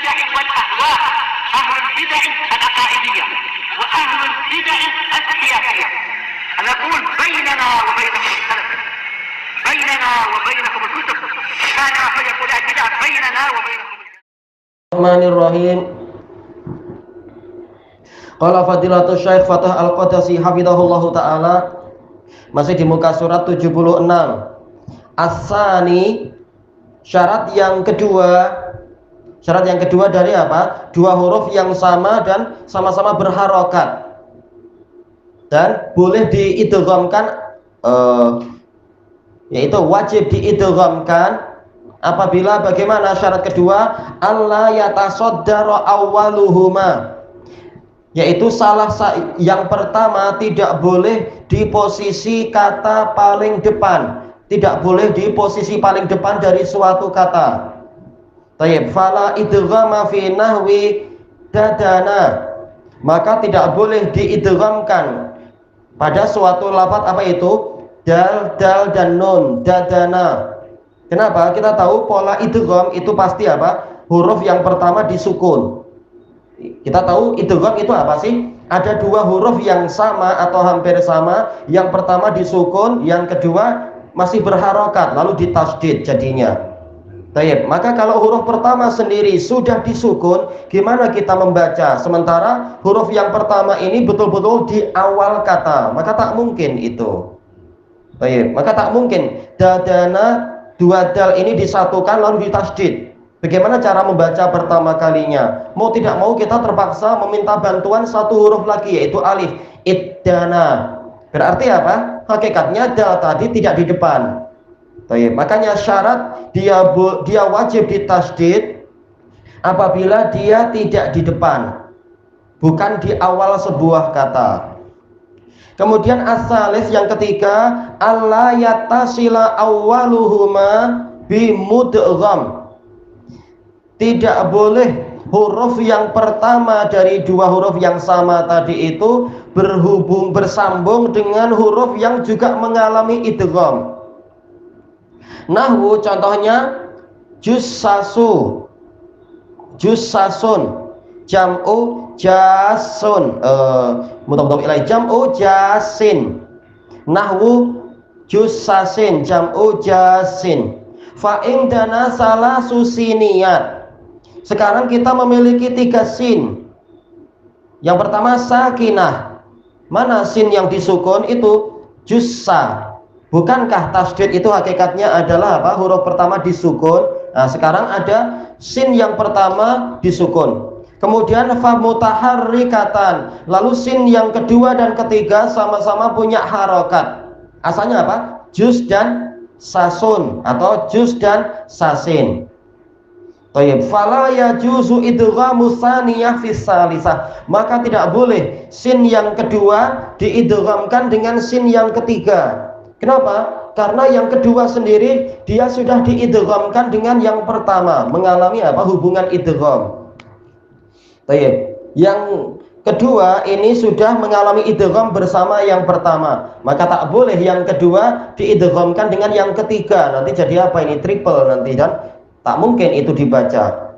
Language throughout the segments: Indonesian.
البدع والأهواء، أهل البدع العقائدية وأهل البدع السياسية. نقول بيننا وبينكم السلف، بيننا وبينكم الكتب، كان فيقول البدع بيننا وبينكم. Bismillahirrahmanirrahim. Qala Fadilatul Syekh Fatah Al-Qadasi hafizahullahu taala, masih di muka surat 76. As-sani, syarat yang kedua dari apa? Dua huruf yang sama dan sama-sama berharokat dan boleh diidghamkan, yaitu wajib diidghamkan apabila bagaimana syarat kedua, alla yatasaddara awwaluhuma, yaitu yang pertama tidak boleh di posisi kata paling depan, tidak boleh di posisi paling depan dari suatu kata. Tayyib, fala idghama fi nahwi dadana, maka tidak boleh diidghamkan pada suatu lafaz apa itu? Dal, dan nun, dadana. Kenapa? Kita tahu pola idgham itu pasti apa? Huruf yang pertama disukun. Kita tahu idgham itu apa sih? Ada dua huruf yang sama atau hampir sama. Yang pertama disukun, yang kedua masih berharokat, lalu ditasdid jadinya. Baik, maka kalau huruf pertama sendiri sudah disukun, gimana kita membaca? Sementara huruf yang pertama ini betul-betul di awal kata, maka tak mungkin itu. Baik, maka tak mungkin dadana, dua dal ini disatukan lalu ditasdid. Bagaimana cara membaca pertama kalinya? Mau tidak mau kita terpaksa meminta bantuan satu huruf lagi, yaitu alif. Iddana. Berarti apa? Hakikatnya dal tadi tidak di depan. Baik, makanya syarat dia wajib ditasdid apabila dia tidak di depan, bukan di awal sebuah kata. Kemudian as-salis yang ketiga, alla yattasila awwaluhuma bimudgham. Tidak boleh huruf yang pertama dari dua huruf yang sama tadi itu bersambung dengan huruf yang juga mengalami idgham. Nahwu contohnya jussasun, jam'u jasun, jam'u jasin. Nahwu jussasin, jam'u jasin. Fa indana salasu siniyat. Sekarang kita memiliki 3 sin. Yang pertama sakinah. Mana sin yang disukun? Itu jussa. Bukankah tasdid itu hakikatnya adalah apa? Huruf pertama disukun. Nah, sekarang ada sin yang pertama disukun. Kemudian fa mutaharrikatan. Lalu sin yang kedua dan ketiga sama-sama punya harokat. Asalnya apa? Jus dan sasun atau jus dan sasin. Tayyib, fala yajuzu idghamu tsaniyah fi tsalisah. Maka tidak boleh sin yang kedua diidghamkan dengan sin yang ketiga. Kenapa? Karena yang kedua sendiri dia sudah diidghamkan dengan yang pertama, mengalami apa? Hubungan idgham. Baik. Yang kedua ini sudah mengalami idgham bersama yang pertama, maka tak boleh yang kedua diidghamkan dengan yang ketiga. Nanti jadi apa ini? Triple nanti, dan tak mungkin itu dibaca.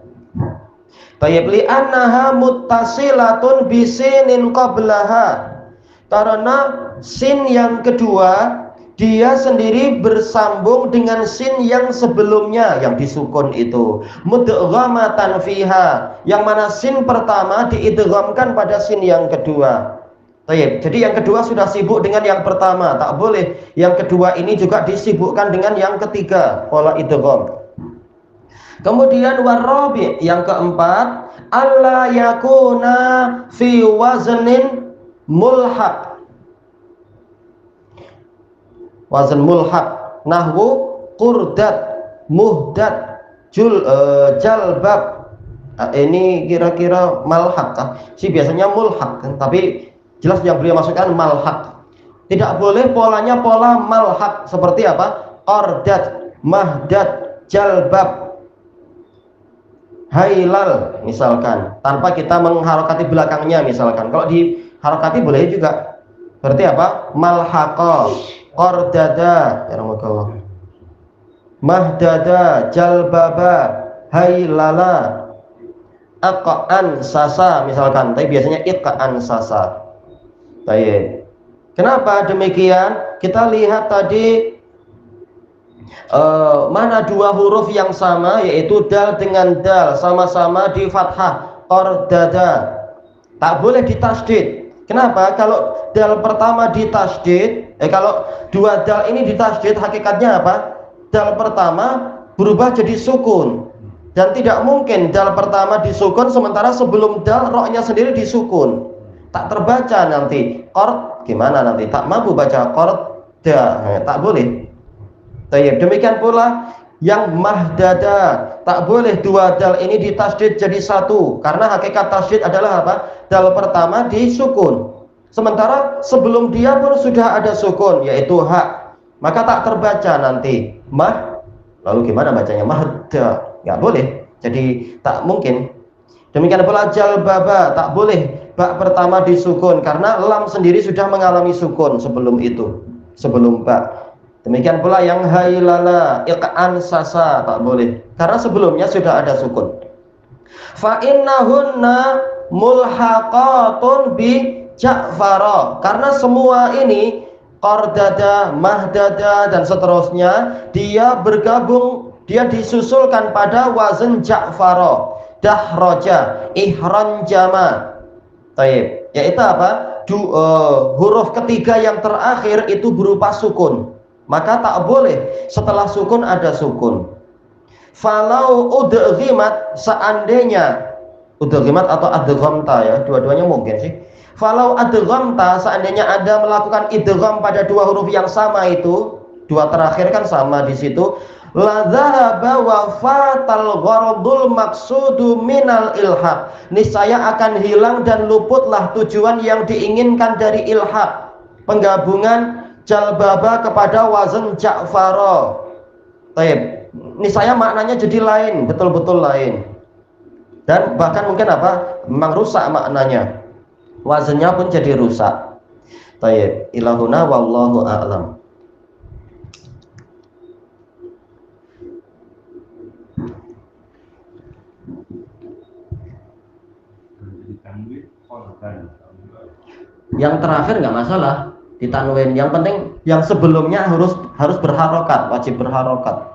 Baik, li annaha muttasilatun bisinin qablaha. Karena sin yang kedua dia sendiri bersambung dengan sin yang sebelumnya yang disukun itu, mudghamatan fiha, yang mana sin pertama diidghamkan pada sin yang kedua. Baik, jadi yang kedua sudah sibuk dengan yang pertama, tak boleh yang kedua ini juga disibukkan dengan yang ketiga, pola idgham. Kemudian warabi, yang keempat, alla yakuna fi waznin mulhaq. Wazan mulhaq, nahwu qurdat, muhdad, jalbab. Ini kira-kira malhaq sih, biasanya mulhaq kan? Tapi jelas yang beliau masukkan malhaq. Tidak boleh polanya pola malhaq, seperti apa? Qurdat, mahdad, jalbab, hailal misalkan, tanpa kita mengharokati belakangnya misalkan. Kalau diharokati boleh juga. Berarti apa? Malhaqa, qordada, ya rahmatullah, mahdada, jalbaba, hailala. aqan sasa misalkan, tapi biasanya iqan sasa. Baik. Kenapa demikian? Kita lihat tadi mana dua huruf yang sama, yaitu dal dengan dal sama-sama di fathah, qordada. Tak boleh ditasydid. Kenapa? Kalau dal pertama ditasydid, kalau dua dal ini ditasydid, hakikatnya apa? Dal pertama berubah jadi sukun. Dan tidak mungkin dal pertama disukun sementara sebelum dal roknya sendiri disukun. Tak terbaca nanti. Qord gimana nanti? Tak mampu baca qorda. Tak boleh. Demikian pula yang mahdada, tak boleh dua dal ini ditasydid jadi satu, karena hakikat tasydid adalah apa? Dal pertama disukun. Sementara sebelum dia pun sudah ada sukun, yaitu hak. Maka tak terbaca nanti. Lalu gimana bacanya? Mahda. Nggak boleh, jadi tak mungkin. Demikian pula jalbaba, tak boleh bak pertama disukun karena lam sendiri sudah mengalami sukun sebelum itu, sebelum bak. Demikian pula yang hailala, iqan sasa, tak boleh karena sebelumnya sudah ada sukun. Fa innahunna mulhaqatun bi ja'fara, karena semua ini qordada, mahdada dan seterusnya dia bergabung, dia disusulkan pada wazn Ja'fara, dahroja, ihranjama. Taib, yaitu apa? Huruf ketiga yang terakhir itu berupa sukun. Maka tak boleh setelah sukun ada sukun. Falau udghimat, seandainya udghimat atau adghamta, ya, dua-duanya mungkin sih. Falau adghamta, seandainya Anda melakukan idgham pada dua huruf yang sama itu, dua terakhir kan sama di situ, la dzahaba wa fatal gharadul maqsudu minal ilhaq, niscaya akan hilang dan luputlah tujuan yang diinginkan dari ilhaq, penggabungan jalbaba kepada wazn Ja'fara. Taib, niscaya maknanya jadi lain, betul-betul lain, dan bahkan mungkin apa, memang rusak maknanya, wazennya pun jadi rusak. Taib, ilahuna wallahu a'lam. Yang terakhir nggak masalah ditanwin, yang penting yang sebelumnya harus berharokat, wajib berharokat.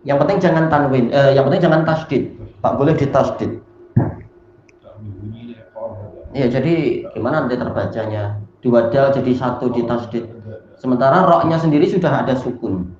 Yang penting jangan tanwin, yang penting jangan tasydid, tak boleh ditasydid. Iya, jadi gimana nanti terbacanya? Dua dal jadi satu ditasydid, sementara roknya sendiri sudah ada sukun.